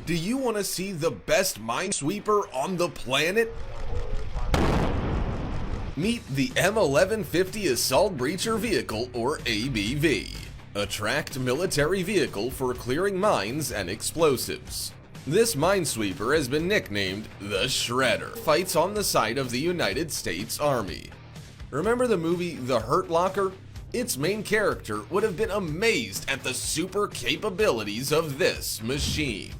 Do you want to see the best minesweeper on the planet? Meet the M1150 Assault Breacher Vehicle, or ABV, a tracked military vehicle for clearing mines and explosives. This minesweeper has been nicknamed the Shredder. Fights on the side of the United States Army. Remember the movie The Hurt Locker? Its main character would have been amazed at the super capabilities of this machine.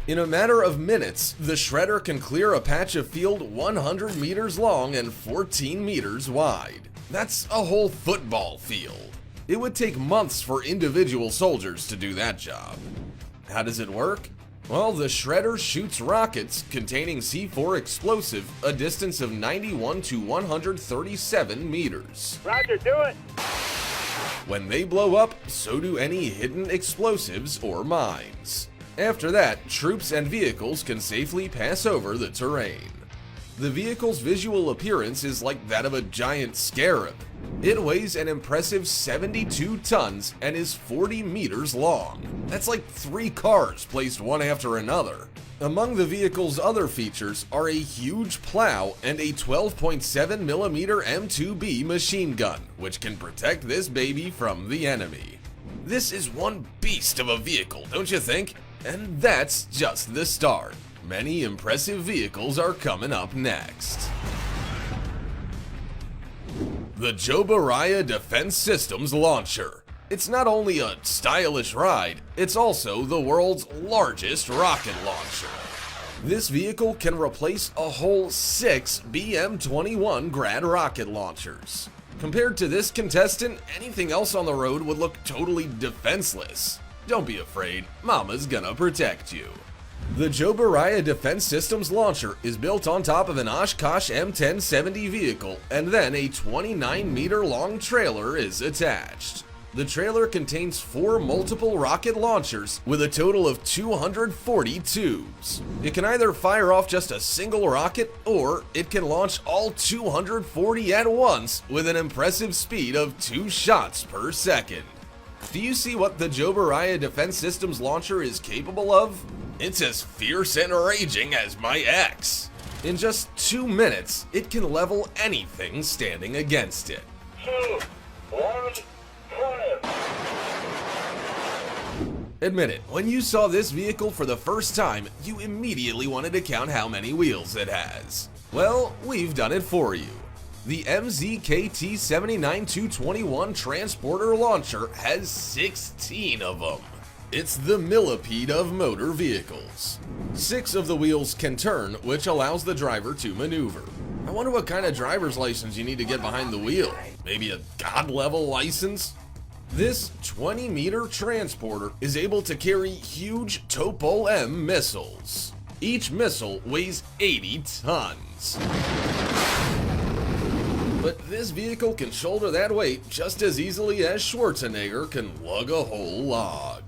In a matter of minutes, the Shredder can clear a patch of field 100 meters long and 14 meters wide. That's a whole football field. It would take months for individual soldiers to do that job. How does it work? Well, the Shredder shoots rockets containing C4 explosive a distance of 91 to 137 meters. Roger, do it! When they blow up, so do any hidden explosives or mines. After that, troops and vehicles can safely pass over the terrain. The vehicle's visual appearance is like that of a giant scarab. It weighs an impressive 72 tons and is 40 meters long. That's like 3 cars placed one after another. Among the vehicle's other features are a huge plow and a 12.7mm M2B machine gun, which can protect this baby from the enemy. This is one beast of a vehicle, don't you think? And that's just the start. Many impressive vehicles are coming up next. The Jobaraya Defense Systems Launcher. It's not only a stylish ride, it's also the world's largest rocket launcher. This vehicle can replace a whole 6 BM-21 Grad rocket launchers. Compared to this contestant, anything else on the road would look totally defenseless. Don't be afraid, Mama's gonna protect you. The Jobaraya Defense Systems Launcher is built on top of an Oshkosh M1070 vehicle, and then a 29-meter long trailer is attached. The trailer contains 4 multiple rocket launchers with a total of 240 tubes. It can either fire off just a single rocket, or it can launch all 240 at once with an impressive speed of 2 shots per second. Do you see what the Jobaraya Defense Systems Launcher is capable of? It's as fierce and raging as my ex. In just 2 minutes, it can level anything standing against it. 2, 1, fire! Admit it, when you saw this vehicle for the first time, you immediately wanted to count how many wheels it has. Well, we've done it for you. The MZKT-79221 Transporter Launcher has 16 of them. It's the millipede of motor vehicles. 6 of the wheels can turn, which allows the driver to maneuver. I wonder what kind of driver's license you need to get behind the wheel. Maybe a God-level license? This 20-meter transporter is able to carry huge Topol-M missiles. Each missile weighs 80 tons. But this vehicle can shoulder that weight just as easily as Schwarzenegger can lug a whole log.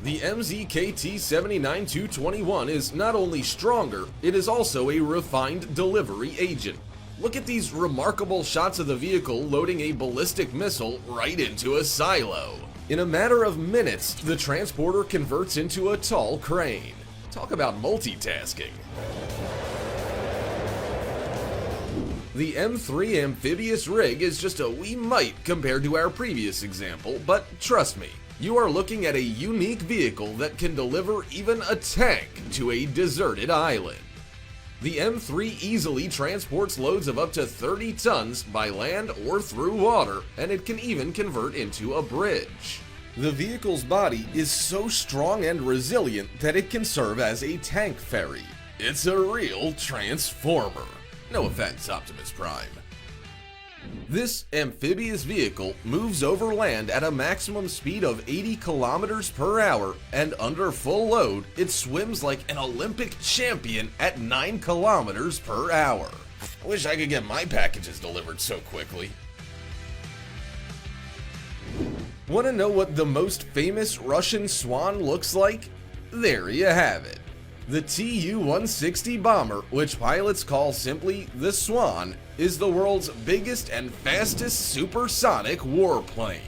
The MZKT-79221 is not only stronger, it is also a refined delivery agent. Look at these remarkable shots of the vehicle loading a ballistic missile right into a silo. In a matter of minutes, the transporter converts into a tall crane. Talk about multitasking. The M3 amphibious rig is just a wee mite compared to our previous example, but trust me, you are looking at a unique vehicle that can deliver even a tank to a deserted island. The M3 easily transports loads of up to 30 tons by land or through water, and it can even convert into a bridge. The vehicle's body is so strong and resilient that it can serve as a tank ferry. It's a real transformer. No offense, Optimus Prime. This amphibious vehicle moves over land at a maximum speed of 80 kilometers per hour, and under full load, it swims like an Olympic champion at 9 kilometers per hour. I wish I could get my packages delivered so quickly. Want to know what the most famous Russian Swan looks like? There you have it. The Tu-160 bomber, which pilots call simply the Swan, is the world's biggest and fastest supersonic warplane.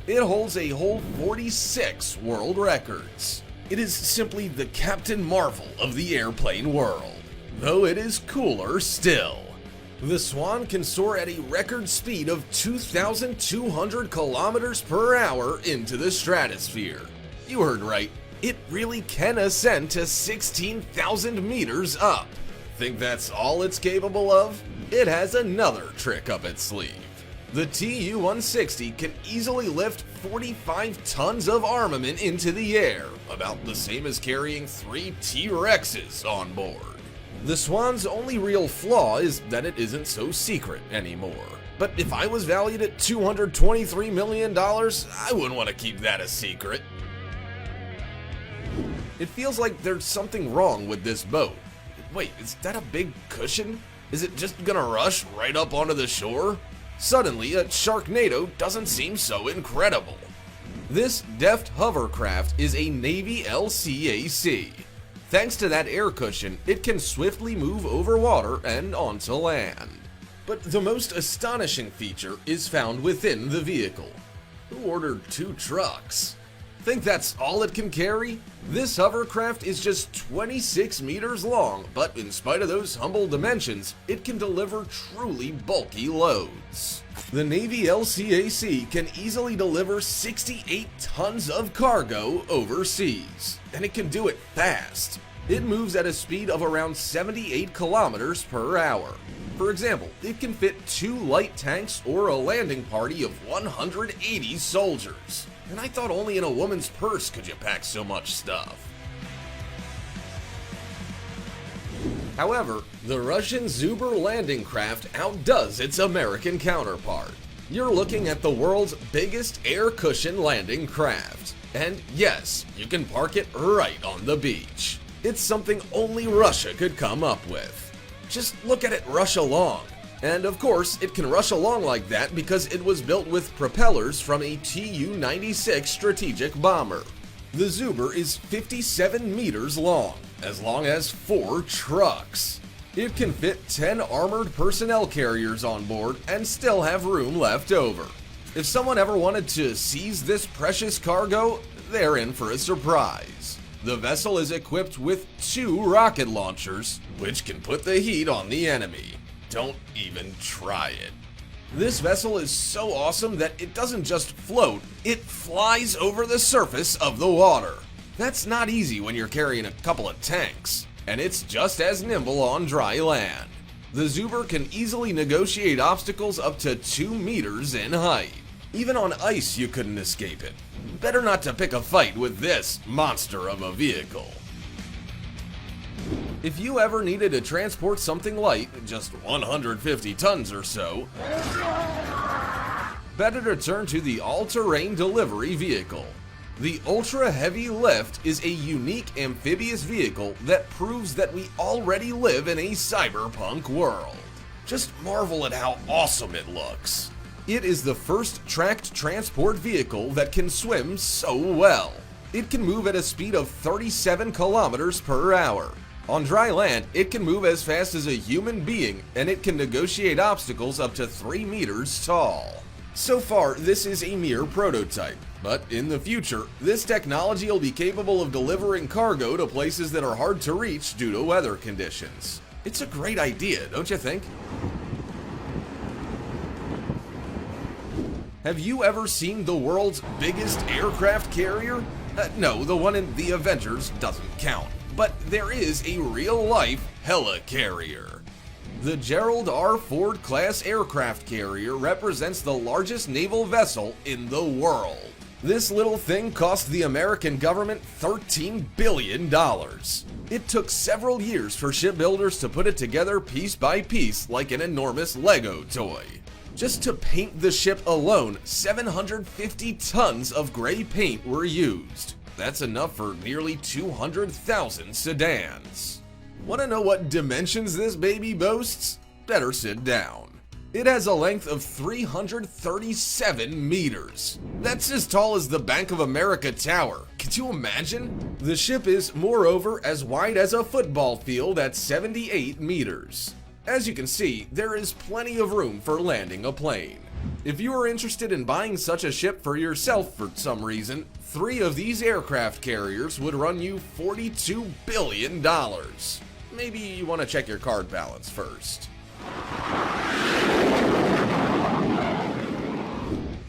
It holds a whole 46 world records. It is simply the Captain Marvel of the airplane world, though it is cooler still. The Swan can soar at a record speed of 2,200 kilometers per hour into the stratosphere. You heard right, it really can ascend to 16,000 meters up. Think that's all it's capable of? It has another trick up its sleeve. The Tu-160 can easily lift 45 tons of armament into the air, about the same as carrying 3 T-Rexes on board. The Swan's only real flaw is that it isn't so secret anymore. But if I was valued at $223 million, I wouldn't want to keep that a secret. It feels like there's something wrong with this boat. Wait, is that a big cushion? Is it just gonna rush right up onto the shore? Suddenly, a Sharknado doesn't seem so incredible. This deft hovercraft is a Navy LCAC. Thanks to that air cushion, it can swiftly move over water and onto land. But the most astonishing feature is found within the vehicle. Who ordered 2 trucks? Think that's all it can carry? This hovercraft is just 26 meters long, but in spite of those humble dimensions, it can deliver truly bulky loads. The Navy LCAC can easily deliver 68 tons of cargo overseas, and it can do it fast. It moves at a speed of around 78 kilometers per hour. For example, it can fit 2 light tanks or a landing party of 180 soldiers. And I thought only in a woman's purse could you pack so much stuff. However, the Russian Zubr landing craft outdoes its American counterpart. You're looking at the world's biggest air cushion landing craft. And yes, you can park it right on the beach. It's something only Russia could come up with. Just look at it rush along. And of course, it can rush along like that because it was built with propellers from a Tu-96 strategic bomber. The Zubr is 57 meters long as 4 trucks. It can fit 10 armored personnel carriers on board and still have room left over. If someone ever wanted to seize this precious cargo, they're in for a surprise. The vessel is equipped with 2 rocket launchers, which can put the heat on the enemy. Don't even try it. This vessel is so awesome that it doesn't just float, it flies over the surface of the water. That's not easy when you're carrying a couple of tanks, and it's just as nimble on dry land. The Zubr can easily negotiate obstacles up to 2 meters in height. Even on ice you couldn't escape it. Better not to pick a fight with this monster of a vehicle. If you ever needed to transport something light, just 150 tons or so, better to turn to the all-terrain delivery vehicle. The Ultra Heavy Lift is a unique amphibious vehicle that proves that we already live in a cyberpunk world. Just marvel at how awesome it looks. It is the first tracked transport vehicle that can swim so well. It can move at a speed of 37 kilometers per hour. On dry land, it can move as fast as a human being, and it can negotiate obstacles up to 3 meters tall. So far, this is a mere prototype, but in the future, this technology will be capable of delivering cargo to places that are hard to reach due to weather conditions. It's a great idea, don't you think? Have you ever seen the world's biggest aircraft carrier? No, the one in the Avengers doesn't count. But there is a real-life helicarrier. The Gerald R. Ford class aircraft carrier represents the largest naval vessel in the world. This little thing cost the American government $13 billion. It took several years for shipbuilders to put it together piece by piece like an enormous Lego toy. Just to paint the ship alone, 750 tons of gray paint were used. That's enough for nearly 200,000 sedans. Want to know what dimensions this baby boasts? Better sit down. It has a length of 337 meters. That's as tall as the Bank of America Tower. Could you imagine? The ship is, moreover, as wide as a football field at 78 meters. As you can see, there is plenty of room for landing a plane. If you are interested in buying such a ship for yourself for some reason, 3 of these aircraft carriers would run you $42 billion. Maybe you want to check your card balance first.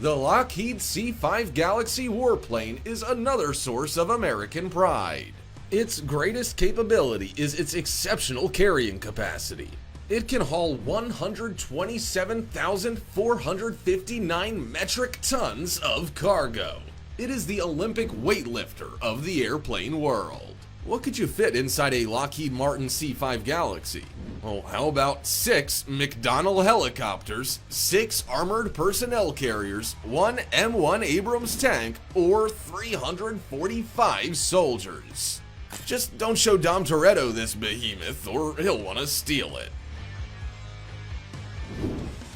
The Lockheed C-5 Galaxy warplane is another source of American pride. Its greatest capability is its exceptional carrying capacity. It can haul 127,459 metric tons of cargo. It is the Olympic weightlifter of the airplane world. What could you fit inside a Lockheed Martin C-5 Galaxy? Well, how about 6 McDonnell helicopters, 6 armored personnel carriers, 1 M1 Abrams tank, or 345 soldiers? Just don't show Dom Toretto this behemoth or he'll want to steal it.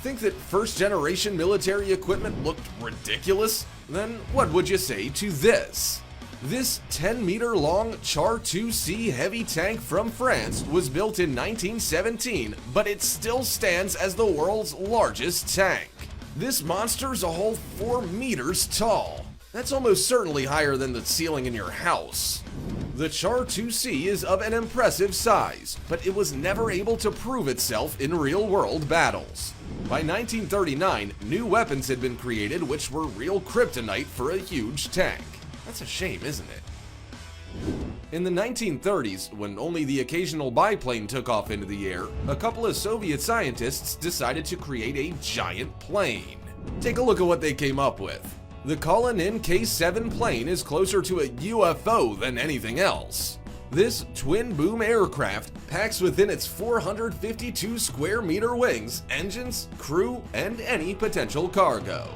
Think that first-generation military equipment looked ridiculous? Then what would you say to this? This 10-meter-long Char 2C heavy tank from France was built in 1917, but it still stands as the world's largest tank. This monster's a whole 4 meters tall. That's almost certainly higher than the ceiling in your house. The Char 2C is of an impressive size, but it was never able to prove itself in real-world battles. By 1939, new weapons had been created which were real kryptonite for a huge tank. That's a shame, isn't it? In the 1930s, when only the occasional biplane took off into the air, a couple of Soviet scientists decided to create a giant plane. Take a look at what they came up with. The Kalinin K-7 plane is closer to a UFO than anything else. This twin-boom aircraft packs within its 452 square meter wings engines, crew, and any potential cargo.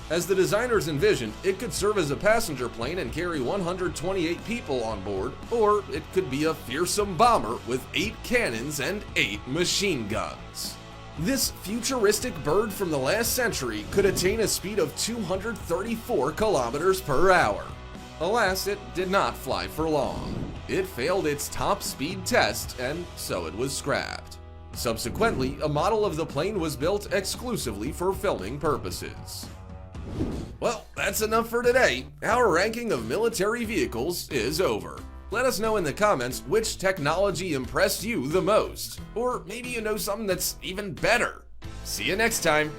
As the designers envisioned, it could serve as a passenger plane and carry 128 people on board, or it could be a fearsome bomber with 8 cannons and 8 machine guns. This futuristic bird from the last century could attain a speed of 234 kilometers per hour. Alas, it did not fly for long. It failed its top speed test, and so it was scrapped. Subsequently, a model of the plane was built exclusively for filming purposes. Well, that's enough for today. Our ranking of military vehicles is over. Let us know in the comments which technology impressed you the most. Or maybe you know something that's even better. See you next time.